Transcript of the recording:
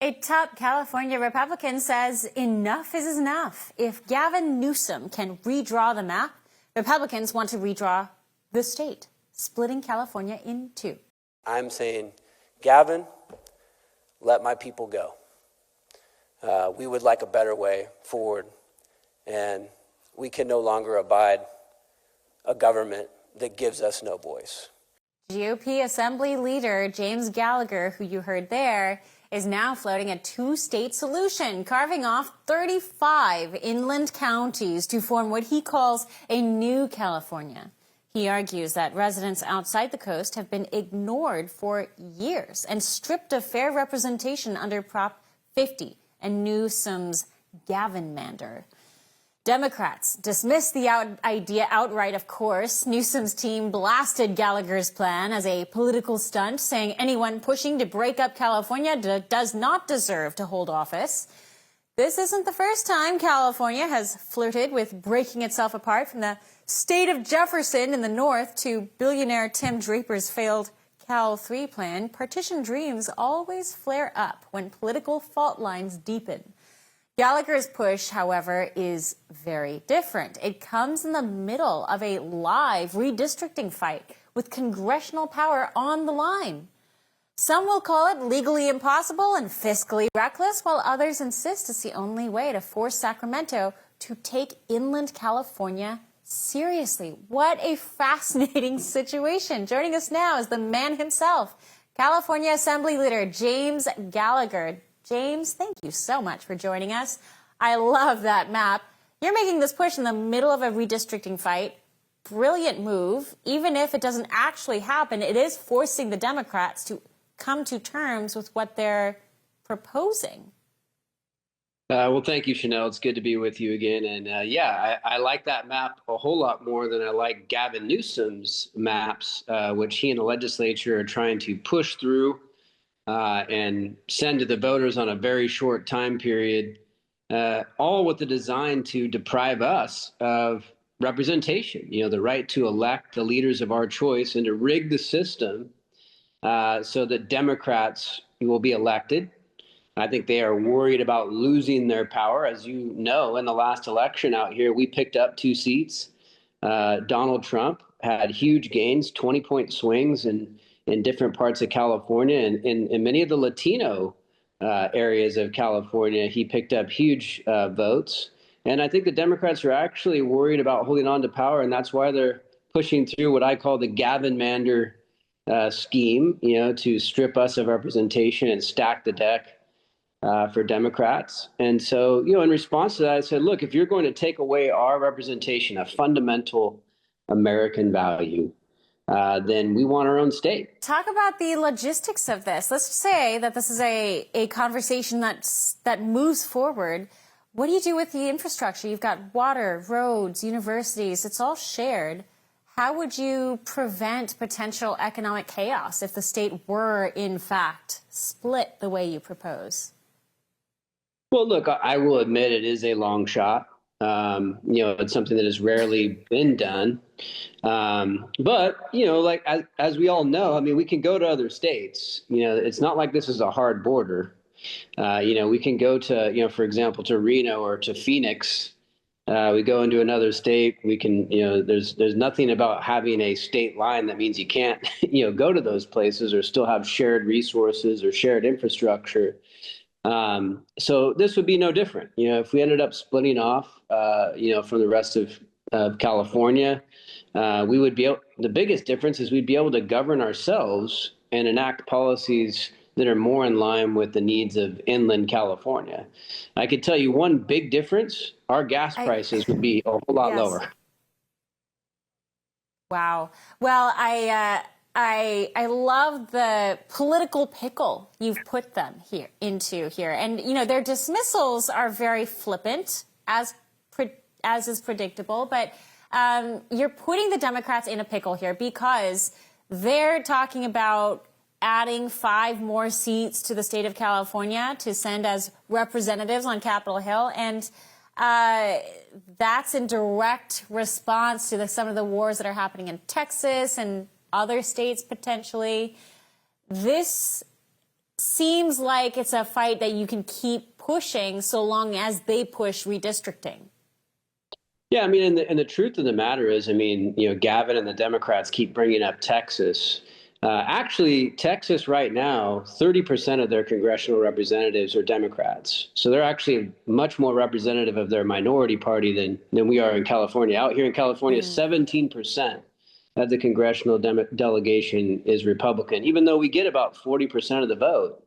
A top California Republican says enough is enough. If Gavin Newsom can redraw the map, Republicans want to redraw the state, splitting California in two. I'm saying, Gavin, let my people go. We would like a better way forward, and we can no longer abide a government that gives us no voice. GOP Assembly Leader James Gallagher, who you heard there, is now floating a two-state solution, carving off 35 inland counties to form what he calls a new California. He argues that residents outside the coast have been ignored for years and stripped of fair representation under Prop 50 and Newsom's Gavin-mander. Democrats dismissed the idea outright, of course. Newsom's team blasted Gallagher's plan as a political stunt, saying anyone pushing to break up California does not deserve to hold office. This isn't the first time California has flirted with breaking itself apart, from the state of Jefferson in the north to billionaire Tim Draper's failed Cal 3 plan. Partition dreams always flare up when political fault lines deepen. Gallagher's push, however, is very different. It comes in the middle of a live redistricting fight with congressional power on the line. Some will call it legally impossible and fiscally reckless, while others insist it's the only way to force Sacramento to take inland California seriously. What a fascinating situation. Joining us now is the man himself, California Assembly Leader James Gallagher. James, thank you so much for joining us. I love that map. You're making this push in the middle of a redistricting fight. Brilliant move. Even if it doesn't actually happen, it is forcing the Democrats to come to terms with what they're proposing. Well, thank you, Chanel. It's good to be with you again. And yeah, I like that map a whole lot more than I like Gavin Newsom's maps, which he and the legislature are trying to push through and send to the voters on a very short time period, all with the design to deprive us of representation, the right to elect the leaders of our choice and to rig the system so that Democrats will be elected. I think they are worried about losing their power. As you know, in the last election out here, we picked up 2 seats. Donald Trump had huge gains, 20-point swings in different parts of California, and in many of the Latino areas of California, he picked up huge votes. And I think the Democrats are actually worried about holding on to power, and that's why they're pushing through what I call the Gavin-mander scheme, to strip us of representation and stack the deck for Democrats. And so, in response to that, I said, look, if you're going to take away our representation, a fundamental American value, then we want our own state. Talk about the logistics of this. Let's say that this is a conversation that moves forward. What do you do with the infrastructure? You've got water, roads, universities. It's all shared. How would you prevent potential economic chaos if the state were, in fact, split the way you propose? Well, look, I will admit it is a long shot. It's something that has rarely been done. But, like as we all know, we can go to other states. It's not like this is a hard border. We can go to, for example, to Reno or to Phoenix. We go into another state. We can, there's nothing about having a state line that means you can't, go to those places or still have shared resources or shared infrastructure. So this would be no different. If we ended up splitting off, from the rest of California, we would be the biggest difference is we'd be able to govern ourselves and enact policies that are more in line with the needs of inland California. I could tell you one big difference: our gas prices would be a whole lot lower. Wow. Well, I love the political pickle you've put them into here. And, their dismissals are very flippant, as is predictable. But you're putting the Democrats in a pickle here because they're talking about adding 5 more seats to the state of California to send as representatives on Capitol Hill. And that's in direct response to some of the wars that are happening in Texas and other states potentially. This seems like it's a fight that you can keep pushing so long as they push redistricting. Yeah, I mean, and the truth of the matter is, I mean, Gavin and the Democrats keep bringing up Texas. Actually, Texas right now, 30% of their congressional representatives are Democrats. So they're actually much more representative of their minority party than we are in California. Out here in California, 17% of the congressional delegation is Republican, even though we get about 40% of the vote.